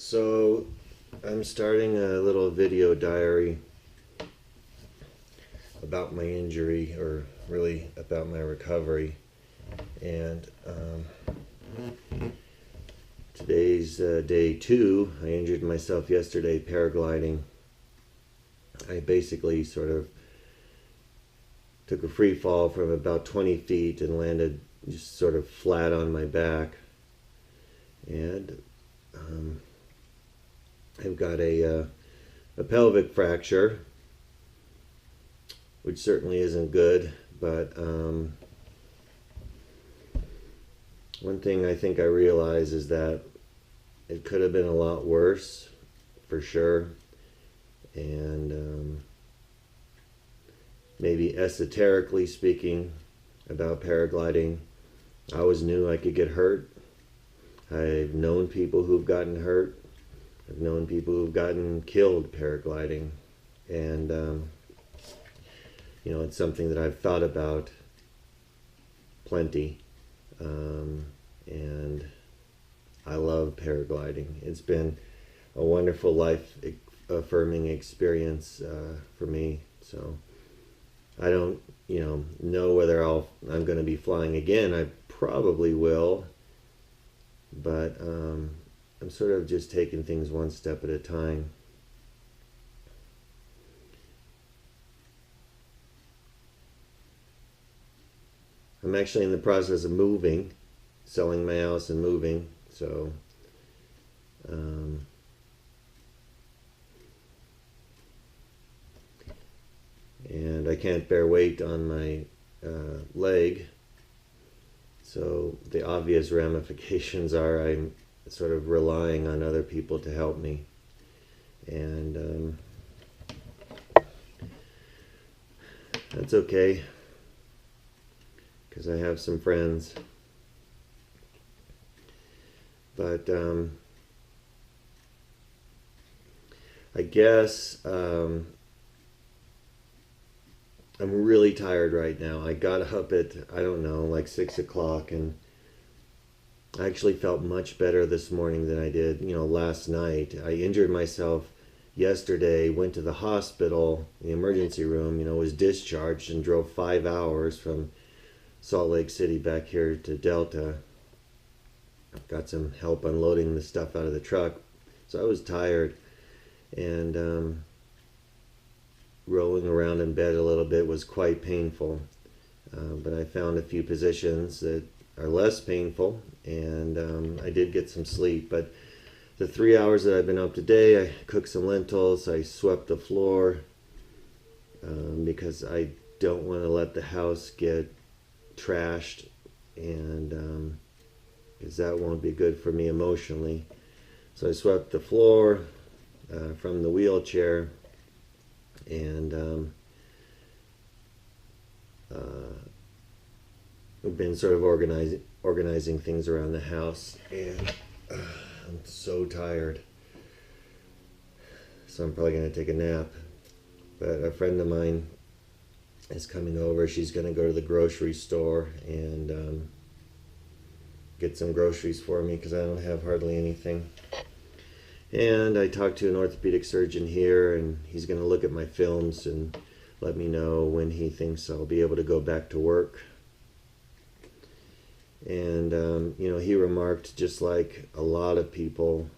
So I'm starting a little video diary about my injury, or really about my recovery. And today's day 2. I injured myself yesterday paragliding. I basically sort of took a free fall from about 20 feet and landed just sort of flat on my back. And I've got a pelvic fracture, which certainly isn't good, but one thing I think I realize is that it could have been a lot worse, for sure. And maybe esoterically speaking about paragliding, I always knew I could get hurt. I've known people who've gotten hurt. I've known people who've gotten killed paragliding. And it's something that I've thought about plenty. And I love paragliding. It's been a wonderful life-affirming experience for me. So I don't, know whether I'm going to be flying again. I probably will. But I'm sort of just taking things one step at a time. I'm actually in the process of moving, selling my house and moving, so and I can't bear weight on my leg, so the obvious ramifications are I'm sort of relying on other people to help me, and that's okay, because I have some friends. But I guess I'm really tired right now. I got up at, I don't know, like 6 o'clock, and I actually felt much better this morning than I did, last night. I injured myself yesterday, went to the hospital, the emergency room, was discharged, and drove 5 hours from Salt Lake City back here to Delta. Got some help unloading the stuff out of the truck. So I was tired, and rolling around in bed a little bit was quite painful. But I found a few positions that are less painful, and I did get some sleep. But the 3 hours that I've been up today, I cooked some lentils, I swept the floor, because I don't want to let the house get trashed, and because that won't be good for me emotionally. So I swept the floor from the wheelchair, and I've been sort of organizing things around the house, and I'm so tired. So I'm probably going to take a nap. But a friend of mine is coming over. She's going to go to the grocery store and get some groceries for me, because I don't have hardly anything. And I talked to an orthopedic surgeon here, and he's going to look at my films and let me know when he thinks I'll be able to go back to work. And he remarked, just like a lot of people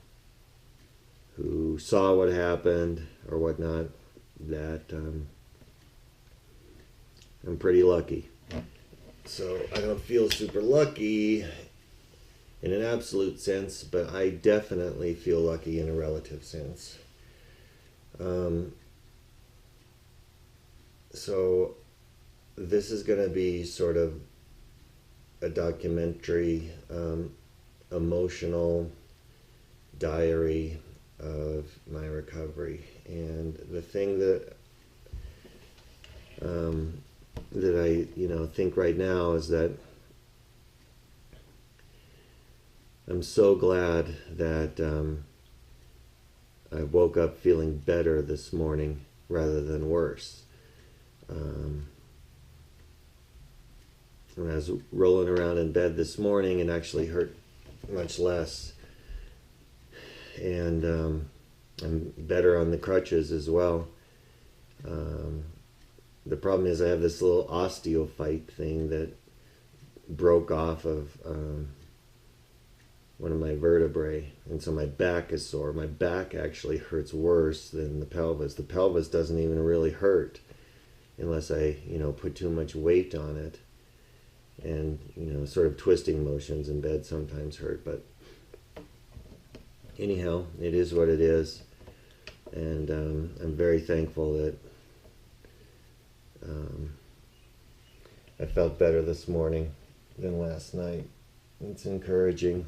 who saw what happened or whatnot, that I'm pretty lucky. So I don't feel super lucky in an absolute sense, but I definitely feel lucky in a relative sense. So this is going to be sort of a documentary, emotional diary of my recovery. And the thing that I think right now is that I'm so glad that I woke up feeling better this morning rather than worse. When I was rolling around in bed this morning, it actually hurt much less. and I'm better on the crutches as well. The problem is I have this little osteophyte thing that broke off of one of my vertebrae, and so my back is sore. My back actually hurts worse than the pelvis. The pelvis doesn't even really hurt unless I, put too much weight on it, and sort of twisting motions in bed sometimes hurt. But anyhow, it is what it is, and I'm very thankful that I felt better this morning than last night. It's encouraging.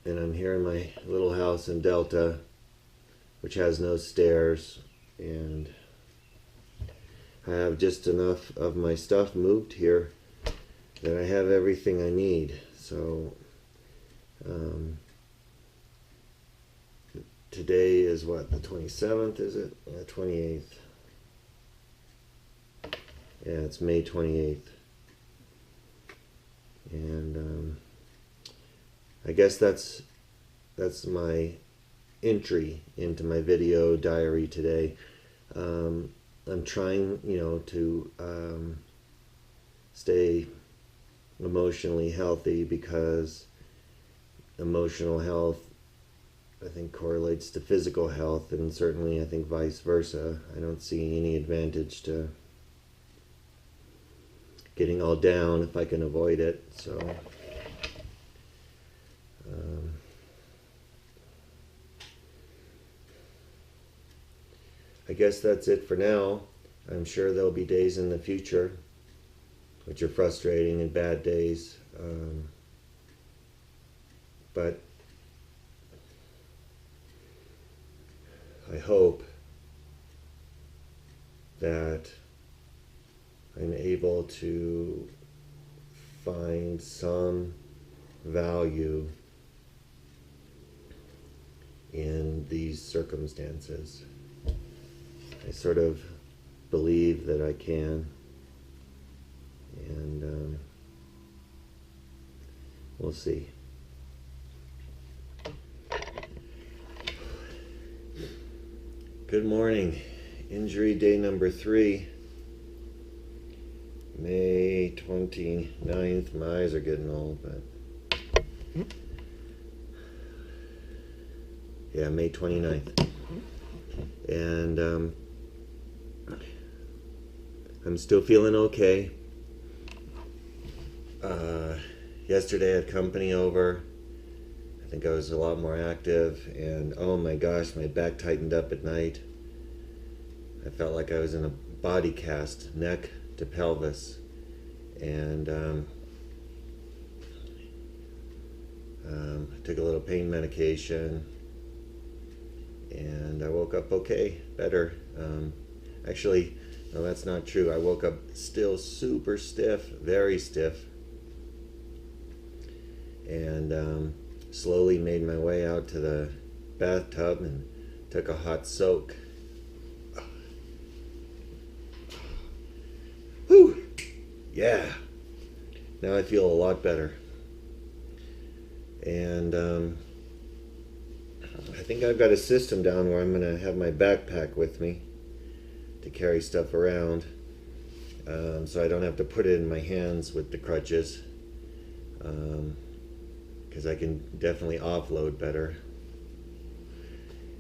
And I'm here in my little house in Delta, which has no stairs, and I have just enough of my stuff moved here that I have everything I need. So today is what, the 27th, is it? The 28th. Yeah, it's May 28th. And I guess that's my entry into my video diary today. I'm trying, to stay emotionally healthy, because emotional health, I think, correlates to physical health, and certainly I think vice versa. I don't see any advantage to getting all down if I can avoid it. So I guess that's it for now. I'm sure there'll be days in the future which are frustrating and bad days, but I hope that I'm able to find some value in these circumstances. I sort of believe that I can, and we'll see. Good morning. Injury day number 3. May 29th. My eyes are getting old, but yeah, May 29th. And I'm still feeling okay. Yesterday I had company over. I think I was a lot more active, and oh my gosh, my back tightened up at night. I felt like I was in a body cast, neck to pelvis, and I took a little pain medication, and I woke up okay, better. Actually, no, that's not true. I woke up still super stiff, very stiff, and slowly made my way out to the bathtub and took a hot soak. Whew! Yeah, now I feel a lot better. And I think I've got a system down where I'm going to have my backpack with me to carry stuff around, so I don't have to put it in my hands with the crutches, because I can definitely offload better.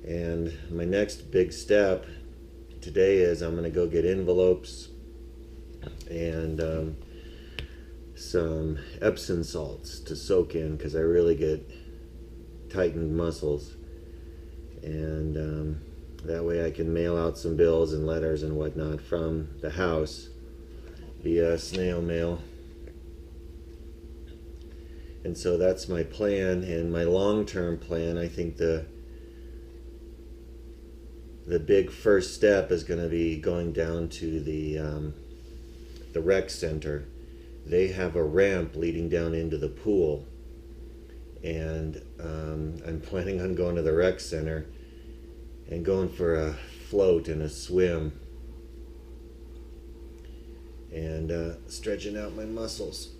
And my next big step today is I'm going to go get envelopes and some Epsom salts to soak in, because I really get tightened muscles, and that way I can mail out some bills and letters and whatnot from the house via snail mail. And so that's my plan, and my long-term plan. I think the big first step is going to be going down to the rec center. They have a ramp leading down into the pool, and I'm planning on going to the rec center and going for a float and a swim, and stretching out my muscles.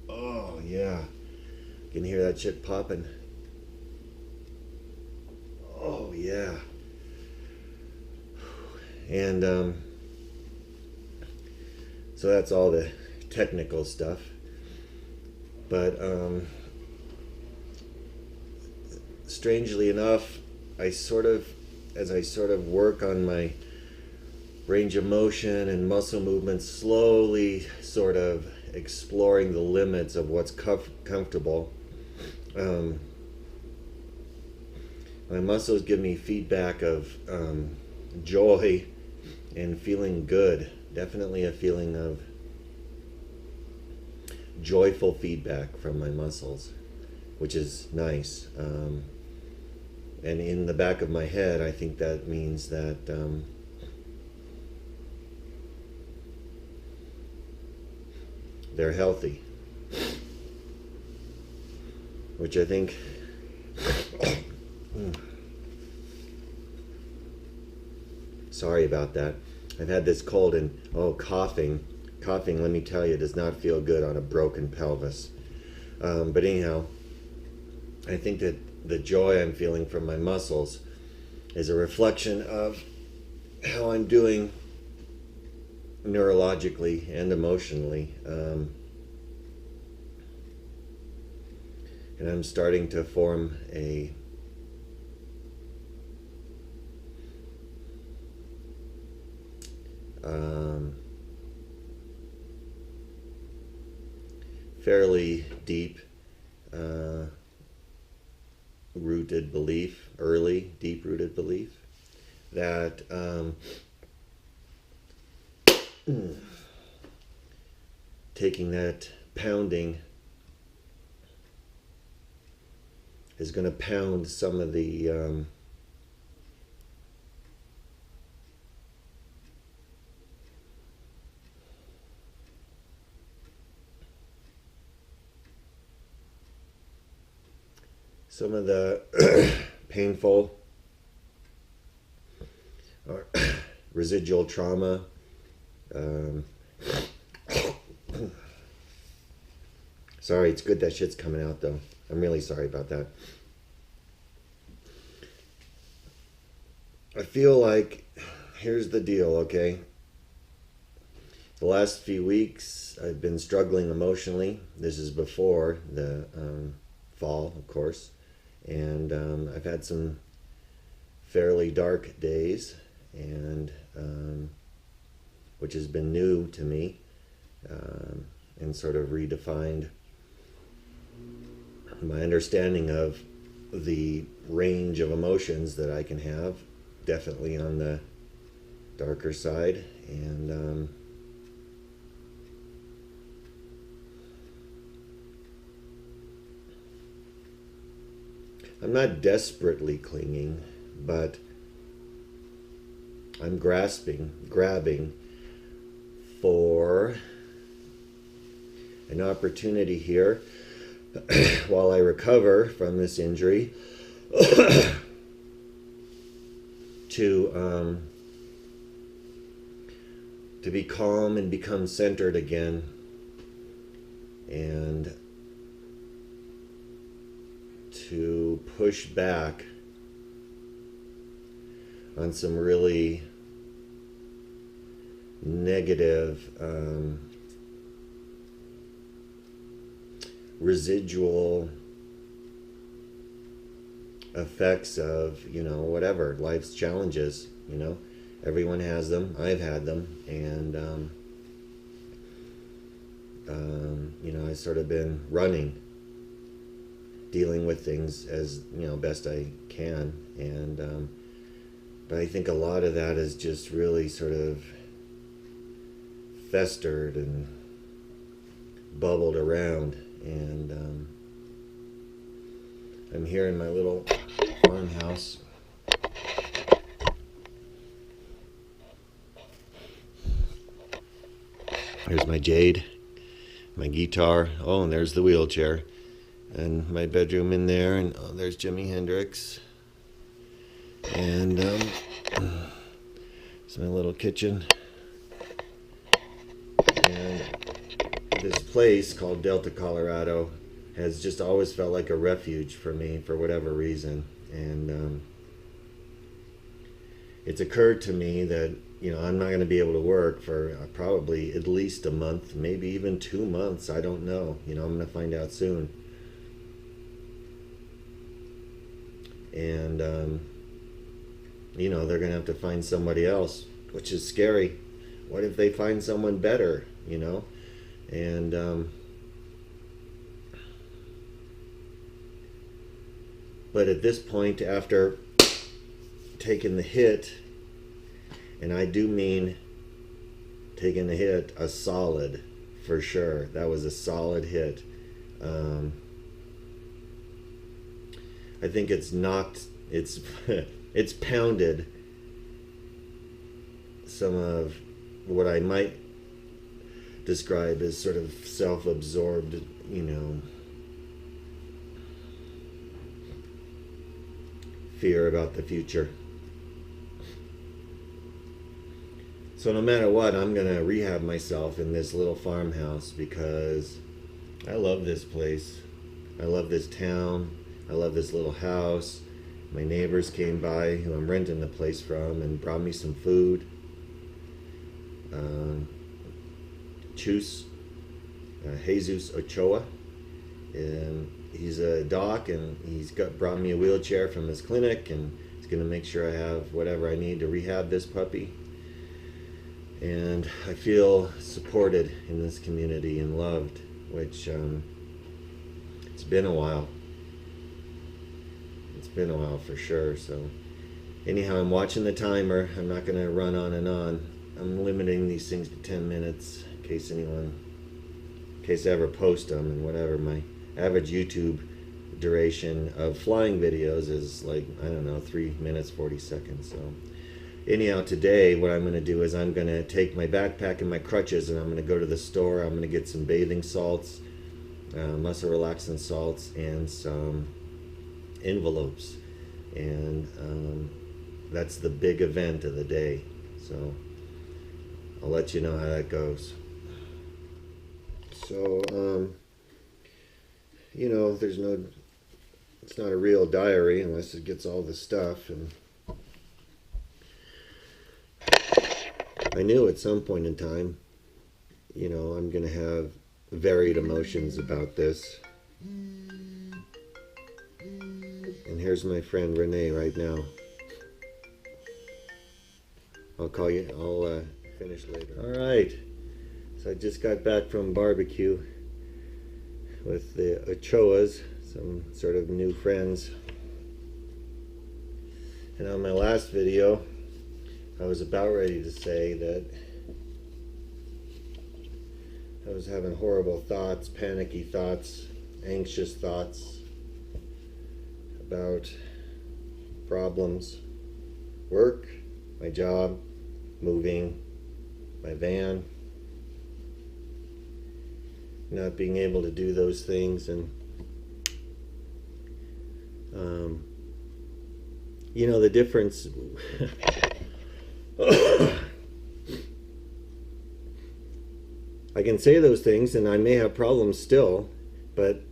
Oh yeah, can hear that shit popping. Oh yeah, and so that's all the technical stuff. But strangely enough, as I sort of work on my range of motion and muscle movement, slowly sort of exploring the limits of what's comfortable. My muscles give me feedback of joy and feeling good. Definitely a feeling of joyful feedback from my muscles, which is nice. And in the back of my head, I think that means that they're healthy, which I think sorry about that. I've had this cold, and coughing, let me tell you, does not feel good on a broken pelvis. But anyhow, I think that the joy I'm feeling from my muscles is a reflection of how I'm doing neurologically and emotionally. And I'm starting to form a fairly deep rooted belief, early deep rooted belief, that taking that pounding is going to pound some of the painful or residual trauma. Sorry, it's good that shit's coming out though. I'm really sorry about that. I feel like, here's the deal, okay? The last few weeks I've been struggling emotionally. This is before the fall, of course. And I've had some fairly dark days, and which has been new to me, and sort of redefined my understanding of the range of emotions that I can have, definitely on the darker side. And I'm not desperately clinging, but I'm grabbing for an opportunity here while I recover from this injury to be calm and become centered again, and to push back on some really negative residual effects of, whatever, life's challenges. Everyone has them. I've had them. And I've sort of been running, dealing with things as best I can. And but I think a lot of that is just really sort of festered and bubbled around. And I'm here in my little farmhouse. There's my jade, my guitar. Oh, and there's the wheelchair. And my bedroom in there. And there's Jimi Hendrix. And It's my little kitchen. And this place called Delta, Colorado has just always felt like a refuge for me for whatever reason. And it's occurred to me that, you know, I'm not going to be able to work for probably at least a month, maybe even 2 months. I don't know. You know, I'm going to find out soon. And, you know, they're going to have to find somebody else, which is scary. What if they find someone better, you know? And, but at this point, after taking the hit, and I do mean taking the hit, a solid, for sure. That was a solid hit. I think it's knocked, it's it's pounded some of what I might describe as sort of self-absorbed, you know, fear about the future. So no matter what, I'm gonna rehab myself in this little farmhouse because I love this place. I love this town. I love this little house. My neighbors came by, who I'm renting the place from, and brought me some food. Jesus Ochoa, and he's a doc, and he's brought me a wheelchair from his clinic, and he's going to make sure I have whatever I need to rehab this puppy. And I feel supported in this community and loved, which it's been a while. It's been a while for sure. So anyhow, I'm watching the timer. I'm not going to run on and on. I'm limiting these things to 10 minutes in case I ever post them, and whatever. My average YouTube duration of flying videos is like, I don't know, 3 minutes 40 seconds. So anyhow, today what I'm going to do is I'm going to take my backpack and my crutches, and I'm going to go to the store. I'm going to get some bathing salts, muscle relaxant salts, and some envelopes. And that's the big event of the day. So I'll let you know how that goes. So, you know, it's not a real diary unless it gets all the stuff. And I knew at some point in time, you know, I'm going to have varied emotions about this. And here's my friend Renee right now. I'll call you, I'll finish later. All right. So I just got back from barbecue with the Ochoas, some sort of new friends. And on my last video, I was about ready to say that I was having horrible thoughts, panicky thoughts, anxious thoughts about problems, work, my job, moving, my van, not being able to do those things. And you know, the difference I can say those things and I may have problems still, but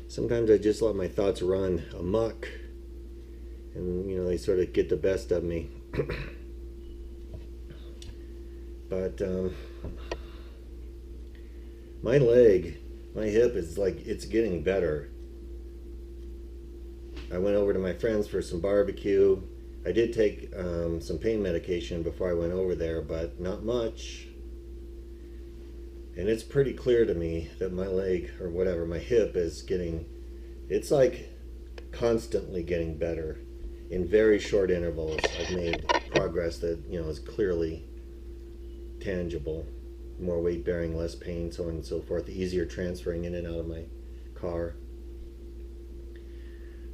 sometimes I just let my thoughts run amok, and you know, they sort of get the best of me. But my leg, my hip is like, it's getting better. I went over to my friends for some barbecue. I did take some pain medication before I went over there, but not much. And it's pretty clear to me that my leg, or whatever, my hip is getting, it's like constantly getting better. In very short intervals, I've made progress that, you know, is clearly tangible. More weight bearing, less pain, so on and so forth. Easier transferring in and out of my car.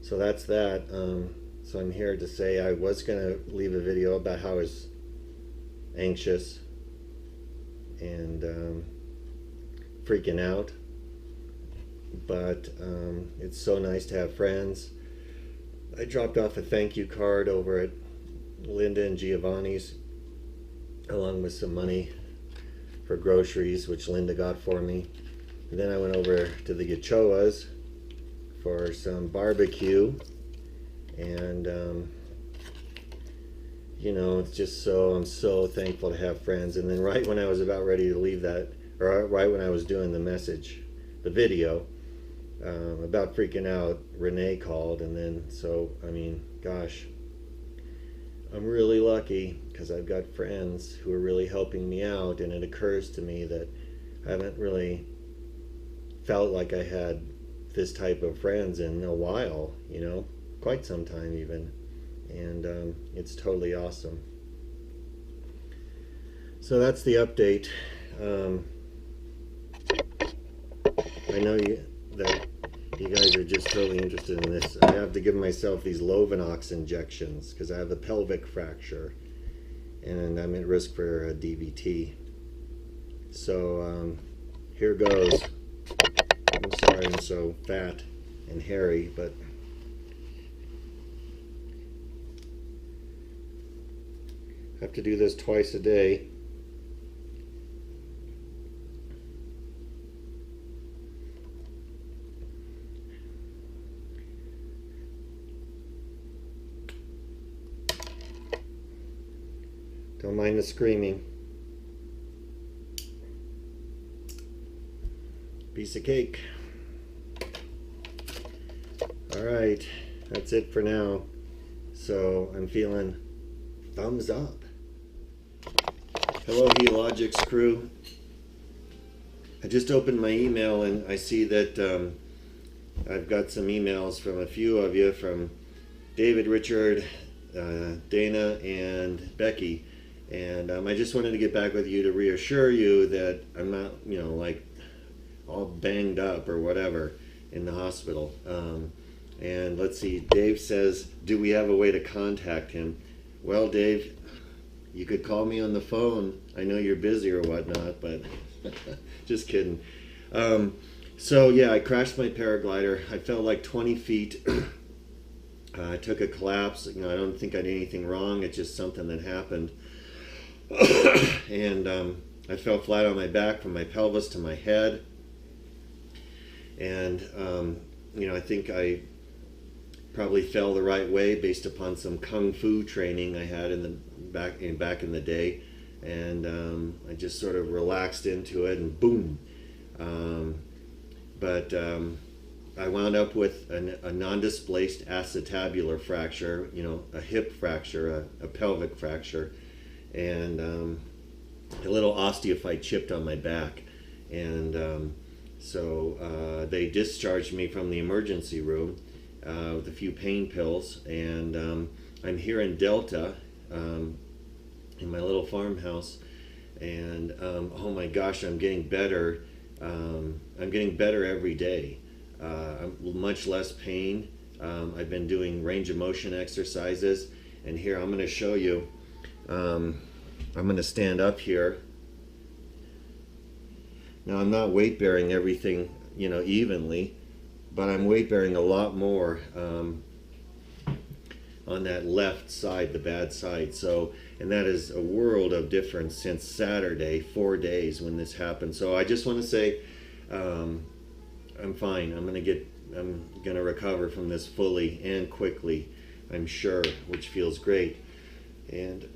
So that's that. So I'm here to say I was going to leave a video about how I was anxious and freaking out. But it's so nice to have friends I dropped off a thank you card over at Linda and Giovanni's, along with some money for groceries, which Linda got for me. And then I went over to the Ochoas for some barbecue, and you know, it's just I'm so thankful to have friends. And then right when I was about ready to leave that, or right when I was doing the video, about freaking out, Renee called. And then, so, I mean, gosh, I'm really lucky because I've got friends who are really helping me out. And it occurs to me that I haven't really felt like I had this type of friends in a while, you know, quite some time even. And it's totally awesome. So that's the update. I know that you guys are just totally interested in this. I have to give myself these Lovenox injections because I have a pelvic fracture and I'm at risk for a DVT. So here goes. I'm sorry I'm so fat and hairy, but I have to do this twice a day. Don't mind the screaming. Piece of cake. Alright, that's it for now. So I'm feeling thumbs up. Hello Healogics crew. I just opened my email and I see that I've got some emails from a few of you, from David, Richard, Dana, and Becky. And I just wanted to get back with you to reassure you that I'm not, you know, like all banged up or whatever in the hospital. And let's see, Dave says, do we have a way to contact him? Well, Dave, you could call me on the phone. I know you're busy or whatnot, but just kidding. So yeah, I crashed my paraglider. I fell like 20 feet. I took a collapse. You know, I don't think I did anything wrong. It's just something that happened. And I fell flat on my back from my pelvis to my head. And you know, I think I probably fell the right way based upon some kung fu training I had in the back in the day, and I just sort of relaxed into it, and boom. But I wound up with a non-displaced acetabular fracture, you know, a hip fracture, a pelvic fracture, and a little osteophyte chipped on my back. And so they discharged me from the emergency room with a few pain pills, and I'm here in Delta in my little farmhouse, and oh my gosh, I'm getting better. I'm getting better every day. Much less pain. I've been doing range of motion exercises, and here I'm going to show you. I'm going to stand up here. Now, I'm not weight bearing everything, you know, evenly, but I'm weight bearing a lot more on that left side, the bad side. So, and that is a world of difference since Saturday, 4 days when this happened. So I just want to say, I'm fine. I'm gonna recover from this fully and quickly, I'm sure, which feels great. And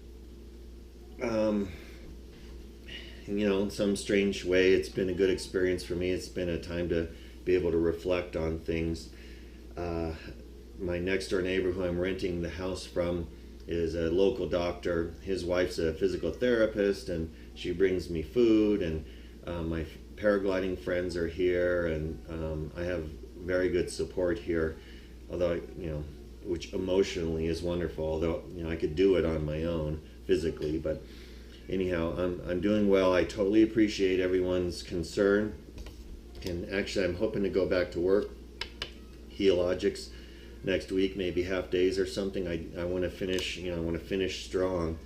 you know, in some strange way, it's been a good experience for me. It's been a time to be able to reflect on things. My next door neighbor, who I'm renting the house from, is a local doctor. His wife's a physical therapist, and she brings me food, and my paragliding friends are here, and I have very good support here, although, you know, which emotionally is wonderful, although, you know, I could do it on my own physically. But anyhow, I'm doing well. I totally appreciate everyone's concern, and actually I'm hoping to go back to work, Healogics, next week, maybe half days or something. I want to finish, you know, I want to finish strong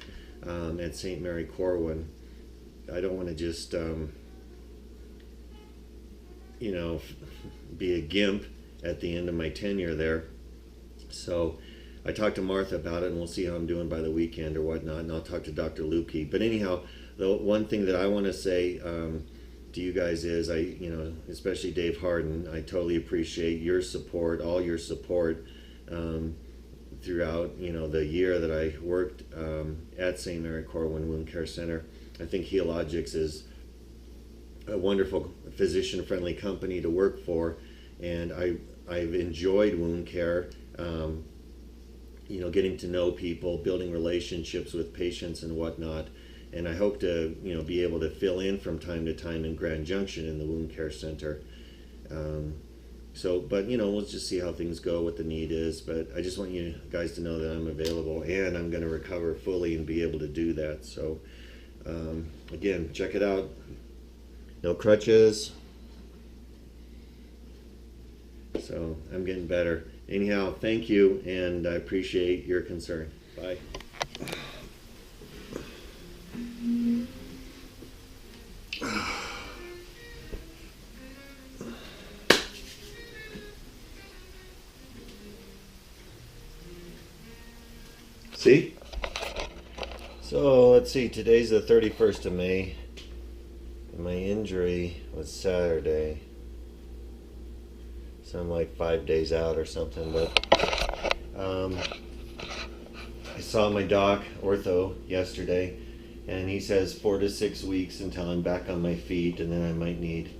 at St. Mary Corwin. I don't want to just you know, be a gimp at the end of my tenure there. So I talked to Martha about it, and we'll see how I'm doing by the weekend or whatnot, and I'll talk to Dr. Lukey. But anyhow, the one thing that I want to say to you guys is, especially Dave Harden, I totally appreciate your support, all your support throughout, the year that I worked at St. Mary Corwin Wound Care Center. I think Healogics is a wonderful physician-friendly company to work for, and I've enjoyed wound care. Getting to know people, building relationships with patients and whatnot. And I hope to, be able to fill in from time to time in Grand Junction in the Wound Care Center. But we'll just see how things go, what the need is. But I just want you guys to know that I'm available, and I'm going to recover fully and be able to do that. So, again, check it out. No crutches. So I'm getting better. Anyhow, thank you, and I appreciate your concern. Bye. See? So let's see, today's the 31st of May. And my injury was Saturday. So I'm like 5 days out or something, but I saw my doc, ortho, yesterday, and he says 4 to 6 weeks until I'm back on my feet, and then I might need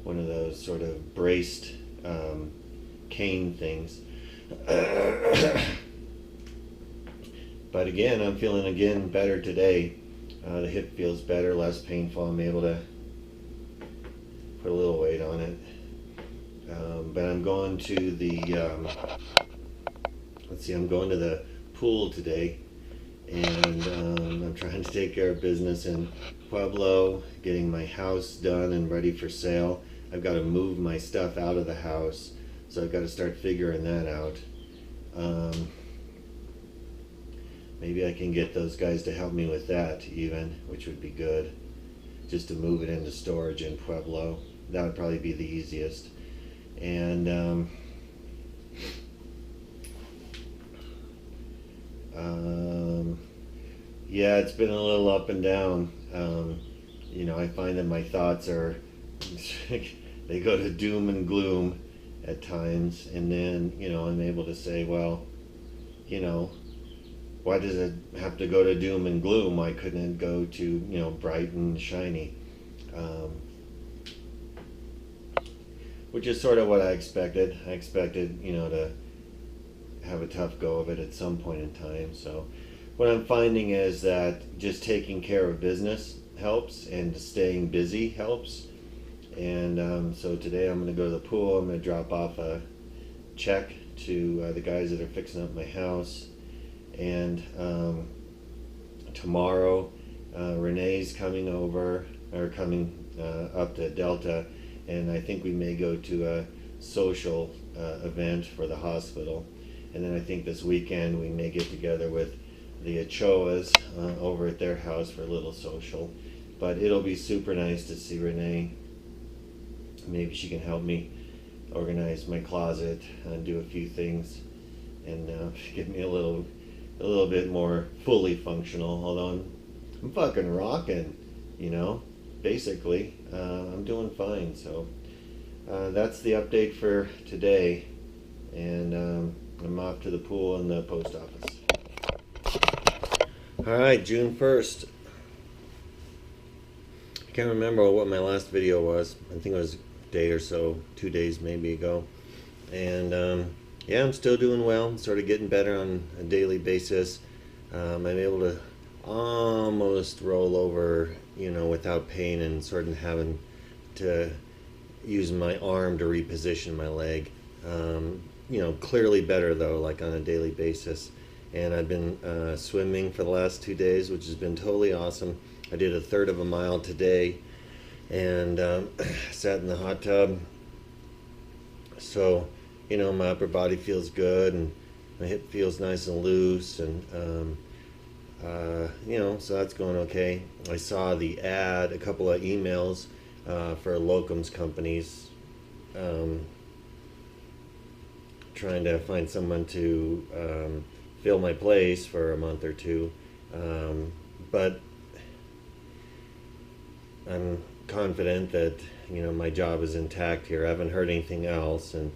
one of those sort of braced cane things. But again, I'm feeling better today. The hip feels better, less painful. I'm able to put a little weight on it. But I'm going to the I'm going to the pool today, and I'm trying to take care of business in Pueblo, getting my house done and ready for sale. I've got to move my stuff out of the house, so I've got to start figuring that out. Maybe I can get those guys to help me with that even, which would be good, just to move it into storage in Pueblo. That would probably be the easiest. And yeah, it's been a little up and down. I find that my thoughts are they go to doom and gloom at times, and then I'm able to say, well, why does it have to go to doom and gloom? Why couldn't it go to bright and shiny? Which is sort of what I expected. I expected, to have a tough go of it at some point in time. So what I'm finding is that just taking care of business helps, and staying busy helps. And so today I'm going to go to the pool. I'm going to drop off a check to the guys that are fixing up my house. And tomorrow, Renee's coming up to Delta, and I think we may go to a social event for the hospital. And then I think this weekend we may get together with the Ochoas over at their house for a little social. But it'll be super nice to see Renee. Maybe she can help me organize my closet and do a few things, and get me a little bit more fully functional. Although I'm fucking rocking, basically. I'm doing fine. So that's the update for today, and I'm off to the pool and the post office. Alright, June 1st. I can't remember what my last video was. I think it was a day or so, 2 days maybe ago. And yeah, I'm still doing well, sort of getting better on a daily basis. I'm able to almost roll over, without pain, and sort of having to use my arm to reposition my leg. Clearly better though, like on a daily basis. And I've been swimming for the last 2 days, which has been totally awesome. I did a third of a mile today, and sat in the hot tub. So, my upper body feels good, and my hip feels nice and loose, and so that's going okay. I saw the ad, a couple of emails for locums companies trying to find someone to fill my place for a month or two. But I'm confident that my job is intact here. I haven't heard anything else, and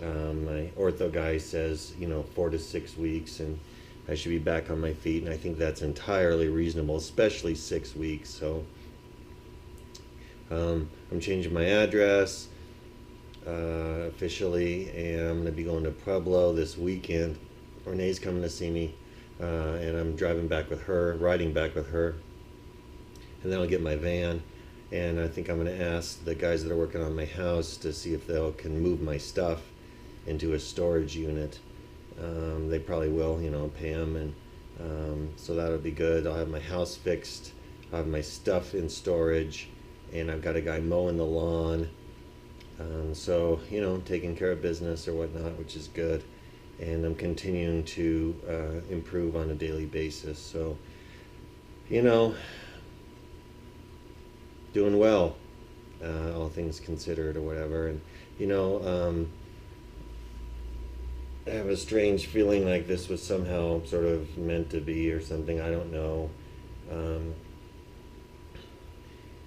my ortho guy says 4 to 6 weeks, and I should be back on my feet. And I think that's entirely reasonable, especially 6 weeks. So I'm changing my address officially, and I'm going to be going to Pueblo this weekend. Renee's coming to see me, and I'm driving back with her, riding back with her, and then I'll get my van. And I think I'm going to ask the guys that are working on my house to see if they can move my stuff into a storage unit. They probably will, pay them, and so that'll be good. I'll have my house fixed, I'll have my stuff in storage, and I've got a guy mowing the lawn. So, taking care of business or whatnot, which is good. And I'm continuing to improve on a daily basis. So, doing well, all things considered or whatever. And, I have a strange feeling like this was somehow sort of meant to be or something. I don't know.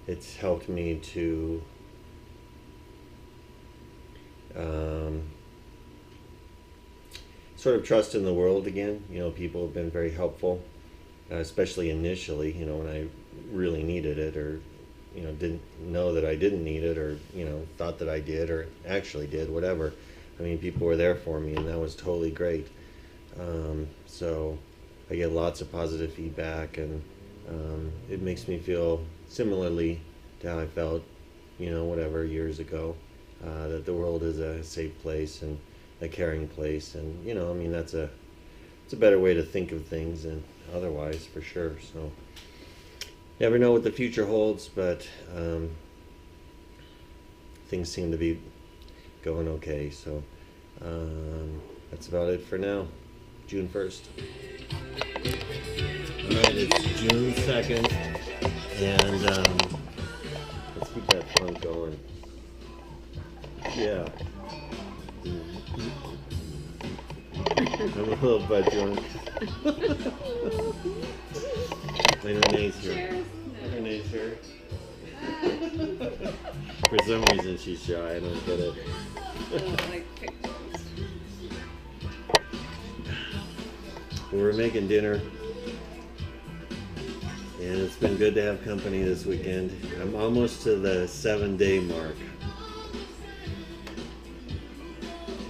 It's helped me to sort of trust in the world again. People have been very helpful, especially initially, when I really needed it, or didn't know that I didn't need it, or thought that I did, or actually did, whatever. I mean, people were there for me, and that was totally great. So I get lots of positive feedback, and it makes me feel similarly to how I felt whatever years ago, that the world is a safe place and a caring place. And it's a better way to think of things than otherwise, for sure. So never know what the future holds, but things seem to be going okay. So that's about it for now. June 1st. Alright, it's June 2nd, and let's keep that fun going. Yeah. I'm a little butt drunk. And Renee's here. Renee's here. For some reason she's shy, I don't get it. We're making dinner, and it's been good to have company this weekend. I'm almost to the 7-day mark.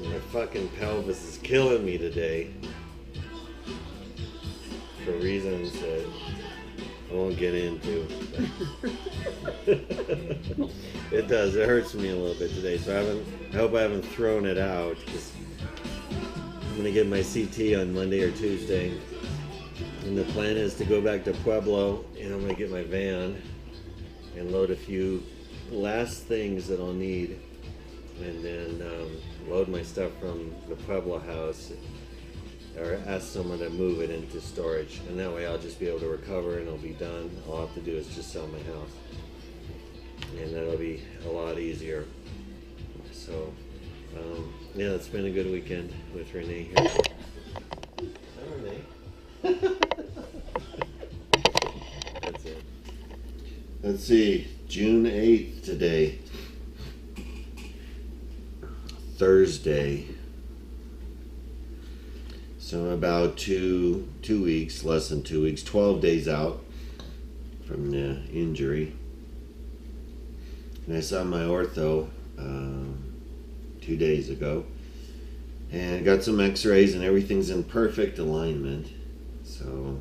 My fucking pelvis is killing me today for reasons that I won't get into. It does. It hurts me a little bit today, so I hope I haven't thrown it out. I'm going to get my CT on Monday or Tuesday, and the plan is to go back to Pueblo, and I'm going to get my van and load a few last things that I'll need, and then load my stuff from the Pueblo house, or ask someone to move it into storage, and that way I'll just be able to recover and I'll be done. All I have to do is just sell my house, and that'll be a lot easier. So yeah, it's been a good weekend with Renee here. Hi, Renee. That's it. Let's see, June 8th today. Thursday. So about two weeks, less than 2 weeks, 12 days out from the injury. And I saw my ortho 2 days ago, and I got some x-rays, and everything's in perfect alignment. So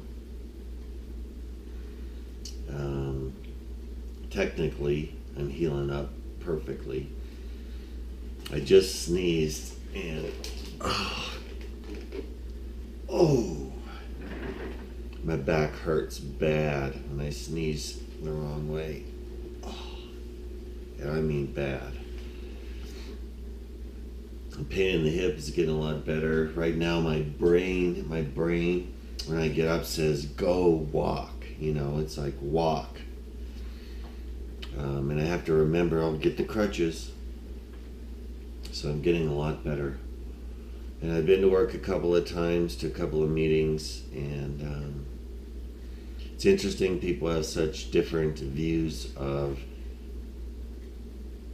technically I'm healing up perfectly. I just sneezed, and my back hurts bad when I sneeze the wrong way. And I mean bad. The pain in the hip is getting a lot better. Right now my brain, when I get up, says go walk. It's like walk. And I have to remember I'll get the crutches. So I'm getting a lot better. And I've been to work a couple of times, to a couple of meetings, and it's interesting. People have such different views of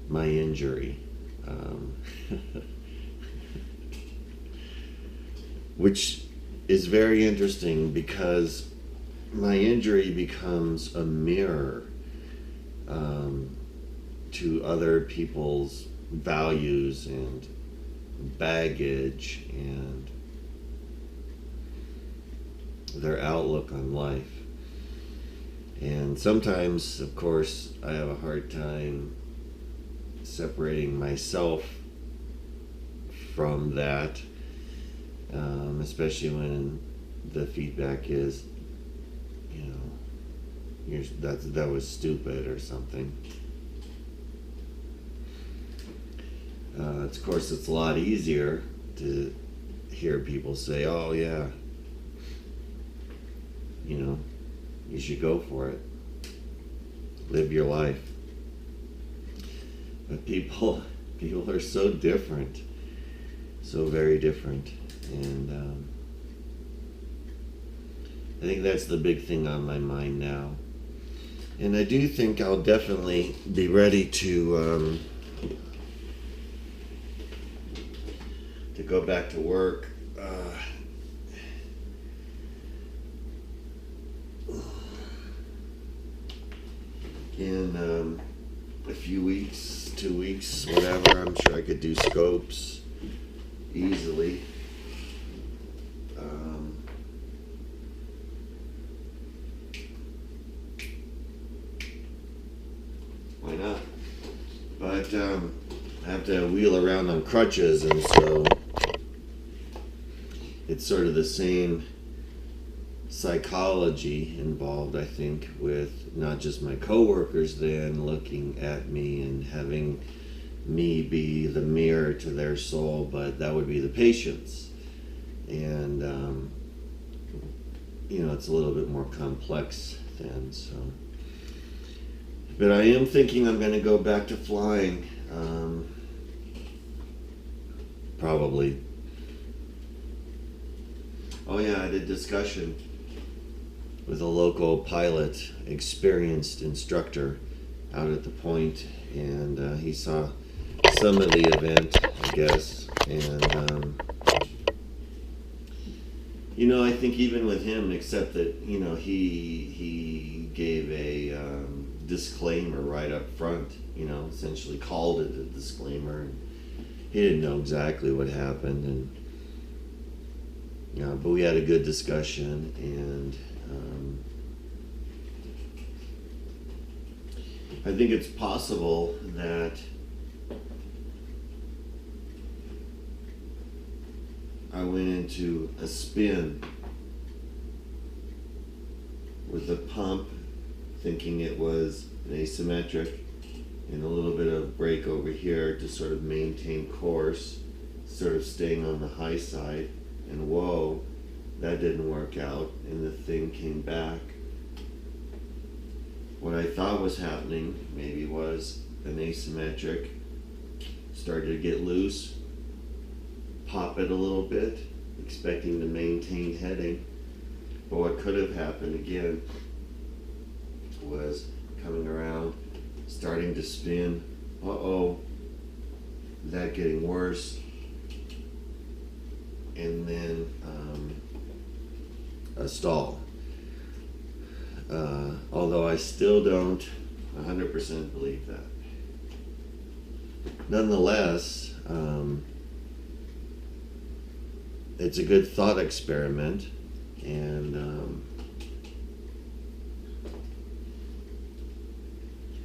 my injury, which is very interesting because my injury becomes a mirror to other people's values and baggage and their outlook on life. And sometimes, of course, I have a hard time separating myself from that, especially when the feedback is, that was stupid or something. Of course, it's a lot easier to hear people say, "Oh yeah, you should go for it, live your life." But people are so different, so very different, and I think that's the big thing on my mind now. And I do think I'll definitely be ready to go back to work in a few weeks, 2 weeks, whatever. I'm sure I could do scopes easily. Why not? But I have to wheel around on crutches, and so it's sort of the same psychology involved, I think, with not just my coworkers then looking at me and having me be the mirror to their soul, but that would be the patients. And it's a little bit more complex then. So, but I am thinking I'm going to go back to flying, probably. Oh yeah, I did discussion with a local pilot, experienced instructor out at the point, and he saw some of the event, I guess, and I think even with him, except that he gave a disclaimer right up front, essentially called it a disclaimer, and he didn't know exactly what happened, and but we had a good discussion, and I think it's possible that I went into a spin with a pump, thinking it was an asymmetric, and a little bit of brake over here to sort of maintain course, sort of staying on the high side. And whoa, that didn't work out, and the thing came back. What I thought was happening maybe was an asymmetric, started to get loose, pop it a little bit, expecting to maintain heading. But what could have happened again was coming around, starting to spin, that getting worse, and then a stall. Although I still don't 100% believe that. Nonetheless, it's a good thought experiment, and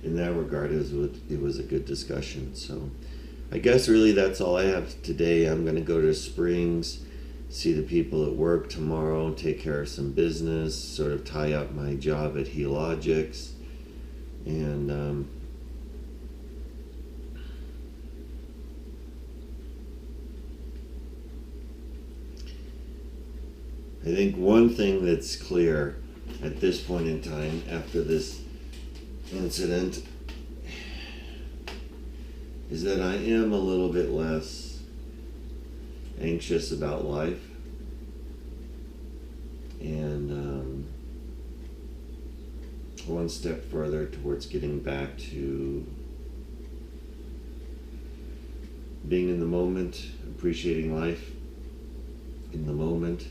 in that regard, it was a good discussion. So I guess really that's all I have today. I'm going to go to Springs, see the people at work tomorrow, take care of some business, sort of tie up my job at Helogics, and I think one thing that's clear at this point in time, after this incident, is that I am a little bit less anxious about life, and one step further towards getting back to being in the moment, appreciating life in the moment,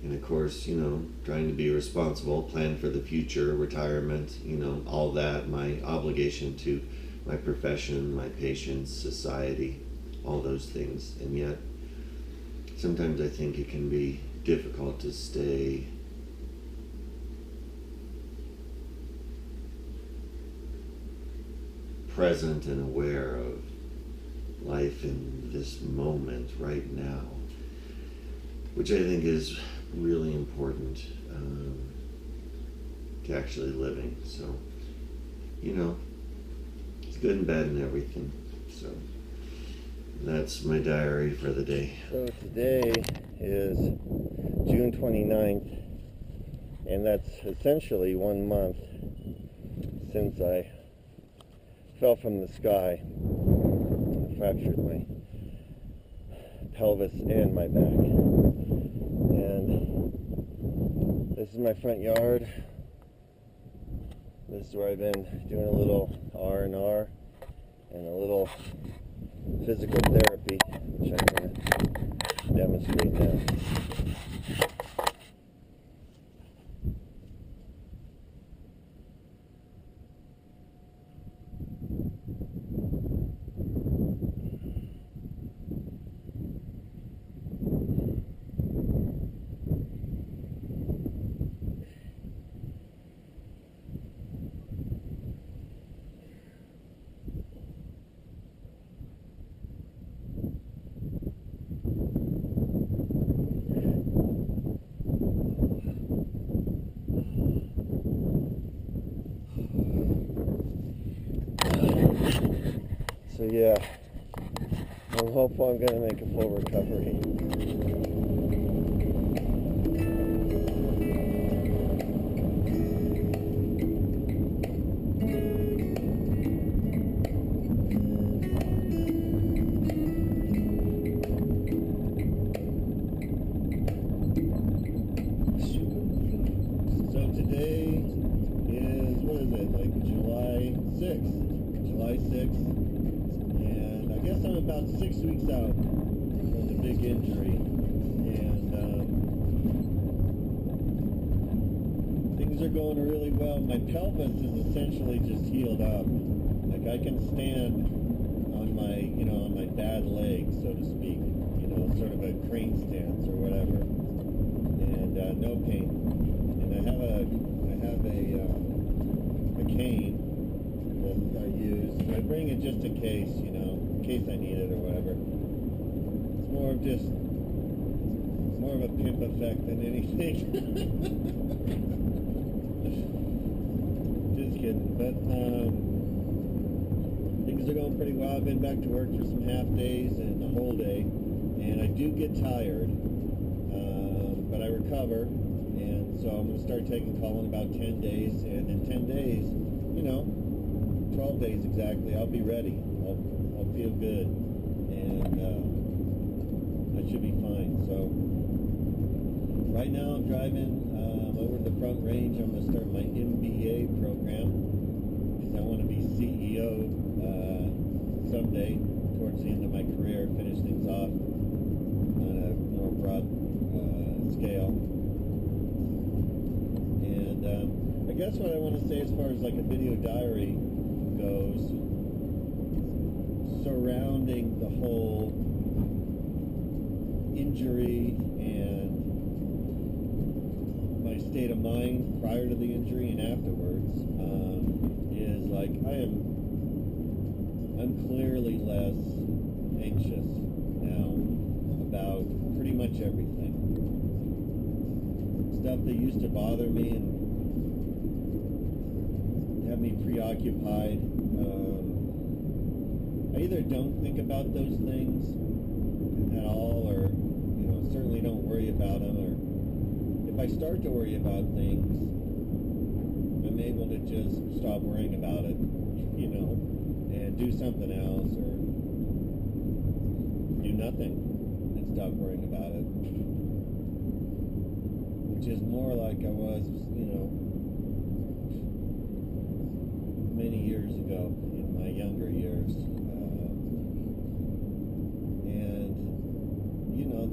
and of course, trying to be responsible, plan for the future, retirement, all that, my obligation to my profession, my patients, society, all those things. And yet, sometimes I think it can be difficult to stay present and aware of life in this moment right now, which I think is really important to actually living. So, it's good and bad and everything. So that's my diary for the day. So today is June 29th, and that's essentially 1 month since I fell from the sky and fractured my pelvis and my back. And this is my front yard. This is where I've been doing a little R&R and a little physical therapy, which I'm going to demonstrate now. So yeah, I'm hopeful I'm going to make a full recovery. So today is, like July 6th. And I guess I'm about 6 weeks out from the big injury, and things are going really well. My pelvis is essentially just healed up. Like I can stand on my, on my bad leg, so to speak, sort of a crane stance or whatever, and no pain. And I have a cane that I use. I bring it just in case, in case I need it or whatever. It's more of a pimp effect than anything. Just kidding. But things are going pretty well. I've been back to work for some half days and a whole day, and I do get tired, but I recover. And so I'm going to start taking call in about 10 days, and in 10 days, 12 days exactly, I'll be ready. I'll feel good, and I should be fine. So right now I'm driving over to the Front Range. I'm going to start my MBA program because I want to be CEO someday towards the end of my career, finish things off on a more broad scale. And I guess what I want to say as far as like a video diary goes, surrounding the whole injury and my state of mind prior to the injury and afterwards, is like I'm clearly less anxious now about pretty much everything. Stuff that used to bother me and have me preoccupied. I either don't think about those things at all, or certainly don't worry about them, or if I start to worry about things, I'm able to just stop worrying about it, and do something else, or nothing and stop worrying about it. Which is more like I was, many years ago in my younger years. And,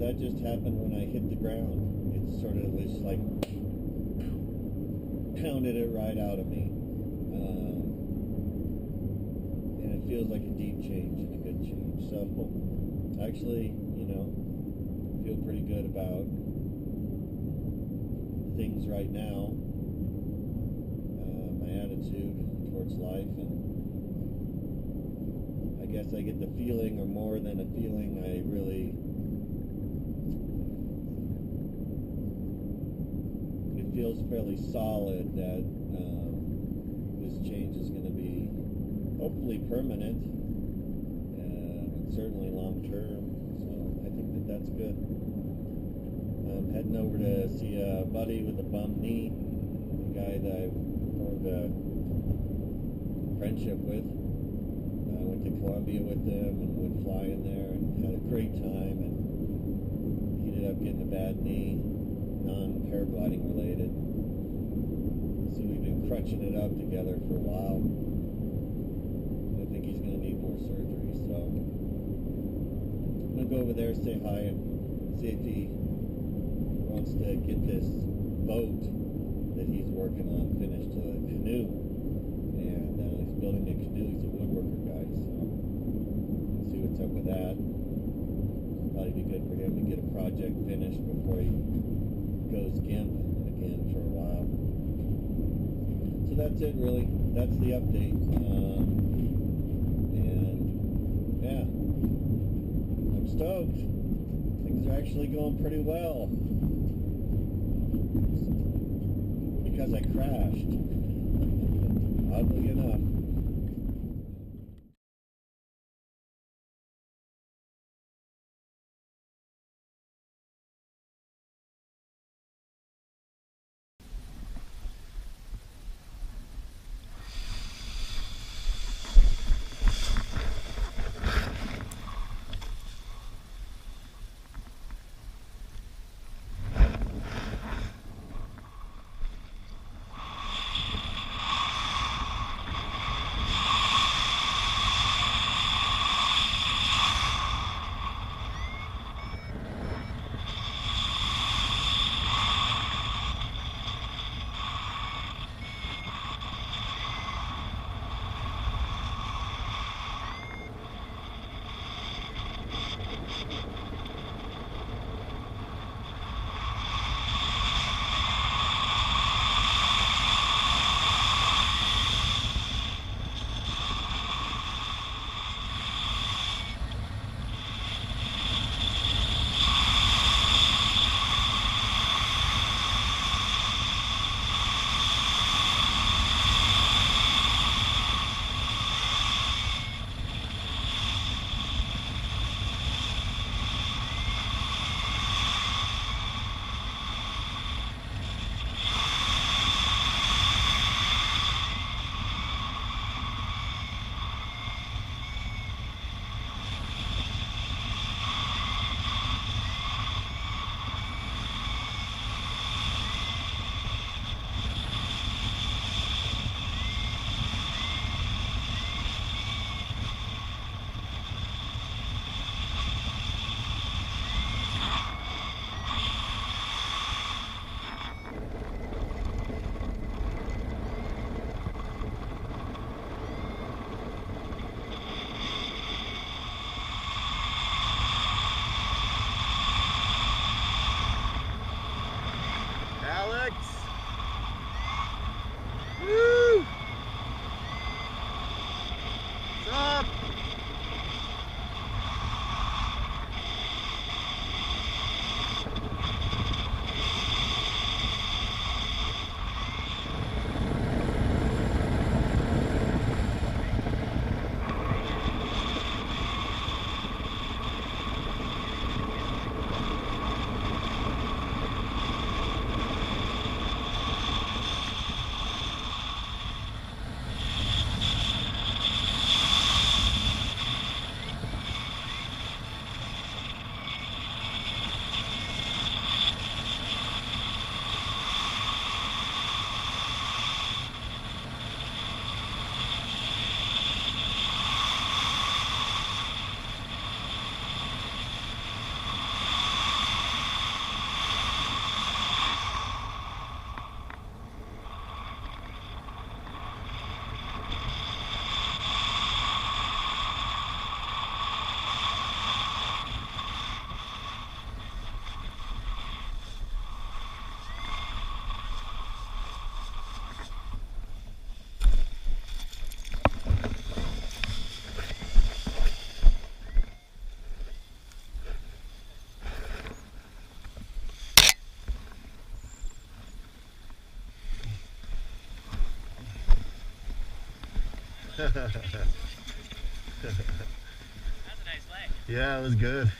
that just happened when I hit the ground. It sort of was like pounded it right out of me. And it feels like a deep change and a good change. So, actually, feel pretty good about things right now. My attitude towards life, and I guess I get the feeling, or more than a feeling, it feels fairly solid that this change is going to be hopefully permanent, and certainly long term. So I think that that's good. I'm heading over to see a buddy with a bum knee, a guy that I formed a friendship with. I went to Columbia with them and went flying there and had a great time, and he ended up getting a bad knee, non-paragliding related. So we've been crutching it up together for a while. I think he's going to need more surgery, so I'm going to go over there, say hi, and see if he wants to get this boat that he's working on finished, a canoe. And he's building a canoe. He's a woodworker guy, so we'll see what's up with that. Probably be good for him to get a project finished before he goes GIMP again for a while. So that's it, really. That's the update. And yeah, I'm stoked. Things are actually going pretty well. Because I crashed. Oddly enough. That's a nice leg. Yeah, it was good.